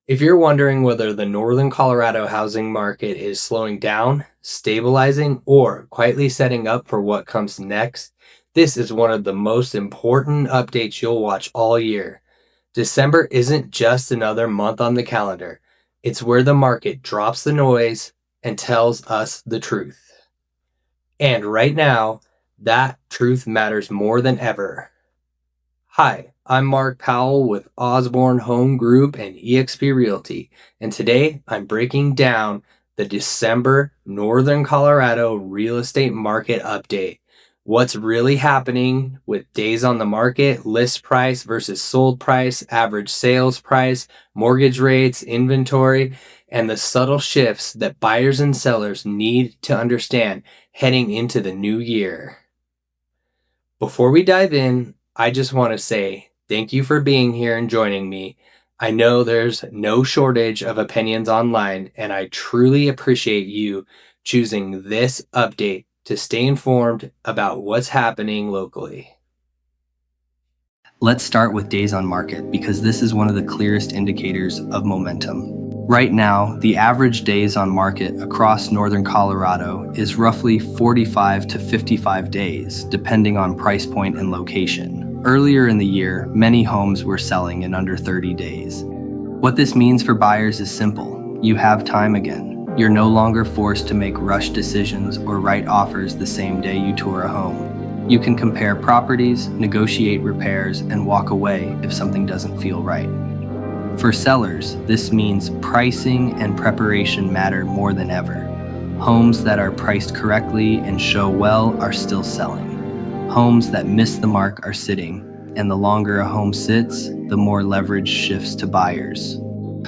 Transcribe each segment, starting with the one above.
If you're wondering whether the northern Colorado housing market is slowing down, stabilizing, or quietly setting up for what comes next, this is one of the most important updates you'll watch all year. December isn't just another month on the calendar, it's where the market drops the noise and tells us the truth. And right now, that truth matters more than ever. Hi, I'm Mark Powell with Osborne Home Group and eXp Realty, and today I'm breaking down the December Northern Colorado real estate market update. What's really happening with days on the market, list price versus sold price, average sales price, mortgage rates, inventory, and the subtle shifts that buyers and sellers need to understand heading into the new year. Before we dive in, I just want to say thank you for being here and joining me. I know there's no shortage of opinions online, and I truly appreciate you choosing this update to stay informed about what's happening locally. Let's start with days on market because this is one of the clearest indicators of momentum. Right now, the average days on market across northern Colorado is roughly 45 to 55 days, depending on price point and location. Earlier in the year, many homes were selling in under 30 days. What this means for buyers is simple. You have time again. You're no longer forced to make rushed decisions or write offers the same day you tour a home. You can compare properties, negotiate repairs, and walk away if something doesn't feel right. For sellers, this means pricing and preparation matter more than ever. Homes that are priced correctly and show well are still selling. Homes that miss the mark are sitting, and the longer a home sits, the more leverage shifts to buyers.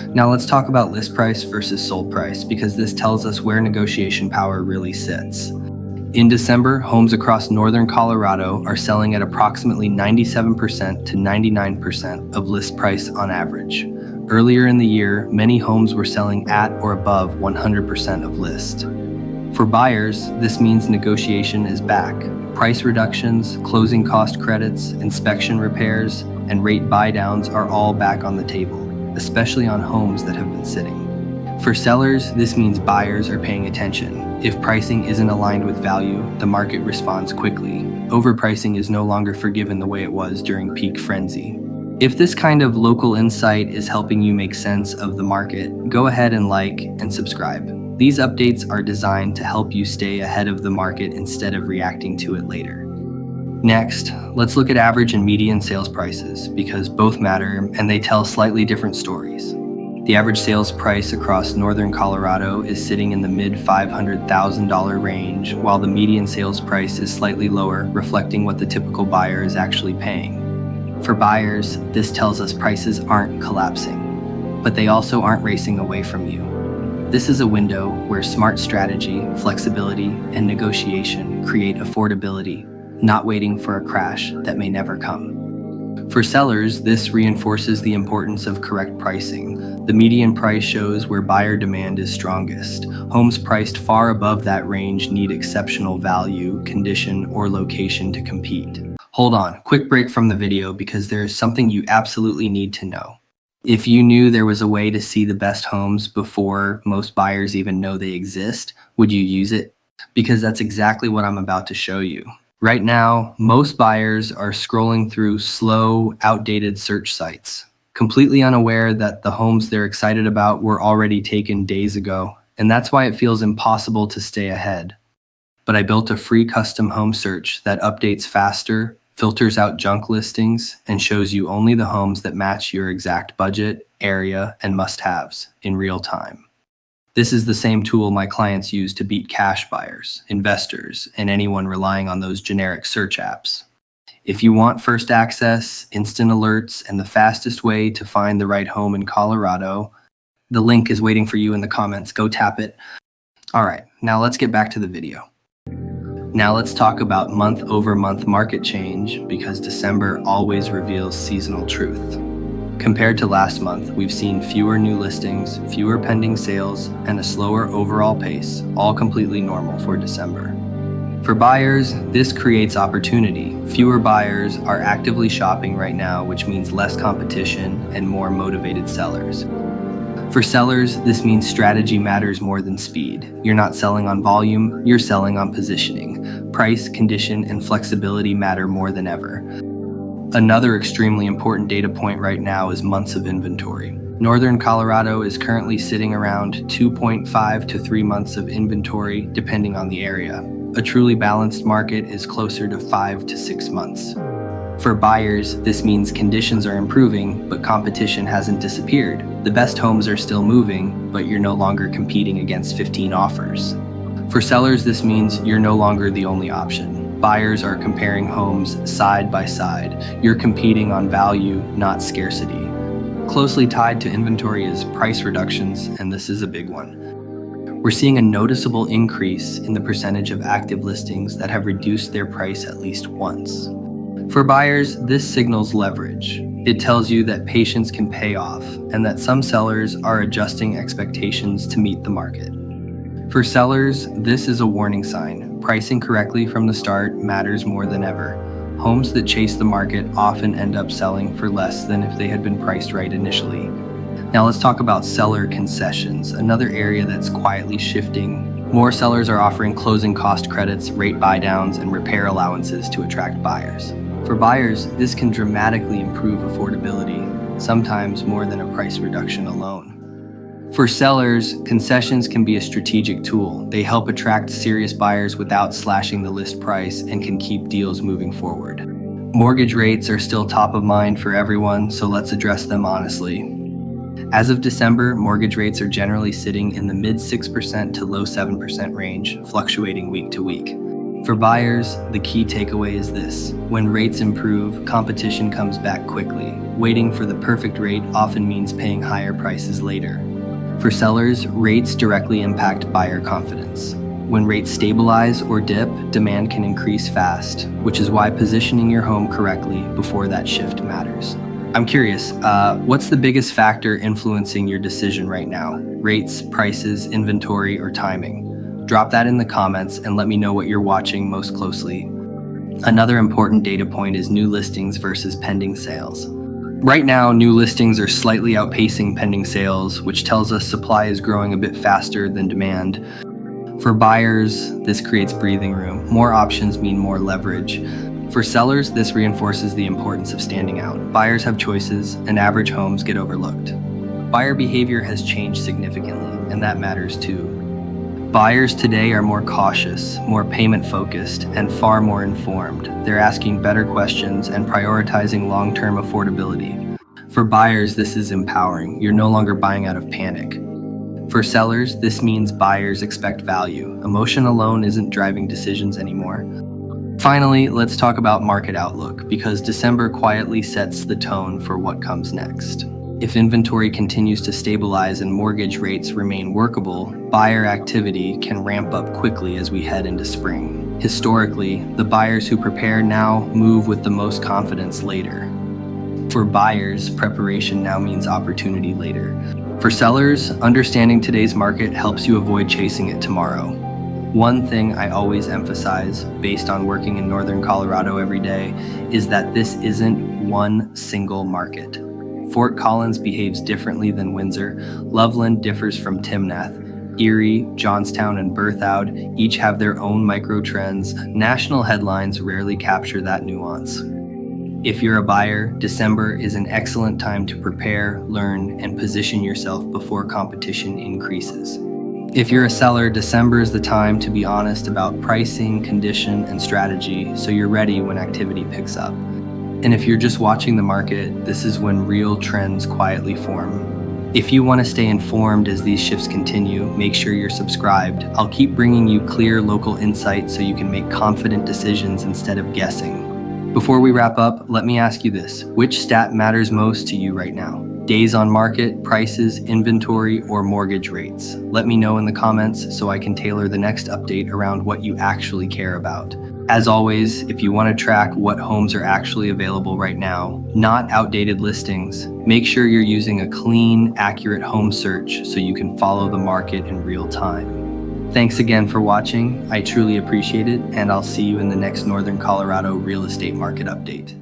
Now let's talk about list price versus sold price because this tells us where negotiation power really sits. In December, homes across northern Colorado are selling at approximately 97% to 99% of list price on average. Earlier in the year, many homes were selling at or above 100% of list. For buyers, this means negotiation is back. Price reductions, closing cost credits, inspection repairs, and rate buy-downs are all back on the table, especially on homes that have been sitting. For sellers, this means buyers are paying attention. If pricing isn't aligned with value, the market responds quickly. Overpricing is no longer forgiven the way it was during peak frenzy. If this kind of local insight is helping you make sense of the market, go ahead and like and subscribe. These updates are designed to help you stay ahead of the market instead of reacting to it later. Next, let's look at average and median sales prices because both matter and they tell slightly different stories. The average sales price across northern Colorado is sitting in the mid $500,000 range, while the median sales price is slightly lower, reflecting what the typical buyer is actually paying. For buyers, this tells us prices aren't collapsing, but they also aren't racing away from you. This is a window where smart strategy, flexibility, and negotiation create affordability, not waiting for a crash that may never come. For sellers, this reinforces the importance of correct pricing. The median price shows where buyer demand is strongest. Homes priced far above that range need exceptional value, condition, or location to compete. Hold on, quick break from the video because there's something you absolutely need to know. If you knew there was a way to see the best homes before most buyers even know they exist, would you use it? Because that's exactly what I'm about to show you. Right now, most buyers are scrolling through slow, outdated search sites, completely unaware that the homes they're excited about were already taken days ago, and that's why it feels impossible to stay ahead. But I built a free custom home search that updates faster, filters out junk listings, and shows you only the homes that match your exact budget, area, and must-haves in real time. This is the same tool my clients use to beat cash buyers, investors, and anyone relying on those generic search apps. If you want first access, instant alerts, and the fastest way to find the right home in Colorado, the link is waiting for you in the comments. Go tap it. All right, now let's get back to the video. Now let's talk about month-over-month market change because December always reveals seasonal truth. Compared to last month, we've seen fewer new listings, fewer pending sales, and a slower overall pace, all completely normal for December. For buyers, this creates opportunity. Fewer buyers are actively shopping right now, which means less competition and more motivated sellers. For sellers, this means strategy matters more than speed. You're not selling on volume, you're selling on positioning. Price, condition, and flexibility matter more than ever. Another extremely important data point right now is months of inventory. Northern Colorado is currently sitting around 2.5 to 3 months of inventory, depending on the area. A truly balanced market is closer to 5 to 6 months. For buyers, this means conditions are improving, but competition hasn't disappeared. The best homes are still moving, but you're no longer competing against 15 offers. For sellers, this means you're no longer the only option. Buyers are comparing homes side by side. You're competing on value, not scarcity. Closely tied to inventory is price reductions, and this is a big one. We're seeing a noticeable increase in the percentage of active listings that have reduced their price at least once. For buyers, this signals leverage. It tells you that patience can pay off and that some sellers are adjusting expectations to meet the market. For sellers, this is a warning sign. Pricing correctly from the start matters more than ever. Homes that chase the market often end up selling for less than if they had been priced right initially. Now let's talk about seller concessions, another area that's quietly shifting. More sellers are offering closing cost credits, rate buydowns, and repair allowances to attract buyers. For buyers, this can dramatically improve affordability, sometimes more than a price reduction alone. For sellers, concessions can be a strategic tool. They help attract serious buyers without slashing the list price and can keep deals moving forward. Mortgage rates are still top of mind for everyone, so let's address them honestly. As of December, mortgage rates are generally sitting in the mid 6% to low 7% range, fluctuating week to week. For buyers, the key takeaway is this: when rates improve, competition comes back quickly. Waiting for the perfect rate often means paying higher prices later. For sellers, rates directly impact buyer confidence. When rates stabilize or dip, demand can increase fast, which is why positioning your home correctly before that shift matters. I'm curious, what's the biggest factor influencing your decision right now? Rates, prices, inventory, or timing? Drop that in the comments and let me know what you're watching most closely. Another important data point is new listings versus pending sales. Right now, new listings are slightly outpacing pending sales, which tells us supply is growing a bit faster than demand. For buyers, this creates breathing room. More options mean more leverage. For sellers, this reinforces the importance of standing out. Buyers have choices, and average homes get overlooked. Buyer behavior has changed significantly, and that matters too. Buyers today are more cautious, more payment-focused, and far more informed. They're asking better questions and prioritizing long-term affordability. For buyers, this is empowering. You're no longer buying out of panic. For sellers, this means buyers expect value. Emotion alone isn't driving decisions anymore. Finally, let's talk about market outlook, because December quietly sets the tone for what comes next. If inventory continues to stabilize and mortgage rates remain workable, buyer activity can ramp up quickly as we head into spring. Historically, the buyers who prepare now move with the most confidence later. For buyers, preparation now means opportunity later. For sellers, understanding today's market helps you avoid chasing it tomorrow. One thing I always emphasize, based on working in Northern Colorado every day, is that this isn't one single market. Fort Collins behaves differently than Windsor. Loveland differs from Timnath. Erie, Johnstown, and Berthoud each have their own micro trends. National headlines rarely capture that nuance. If you're a buyer, December is an excellent time to prepare, learn, and position yourself before competition increases. If you're a seller, December is the time to be honest about pricing, condition, and strategy so you're ready when activity picks up. And if you're just watching the market, this is when real trends quietly form. If you want to stay informed as these shifts continue, make sure you're subscribed. I'll keep bringing you clear local insights so you can make confident decisions instead of guessing. Before we wrap up, let me ask you this: which stat matters most to you right now? Days on market, prices, inventory, or mortgage rates? Let me know in the comments so I can tailor the next update around what you actually care about. As always, if you want to track what homes are actually available right now, not outdated listings, make sure you're using a clean, accurate home search so you can follow the market in real time. Thanks again for watching. I truly appreciate it, and I'll see you in the next Northern Colorado real estate market update.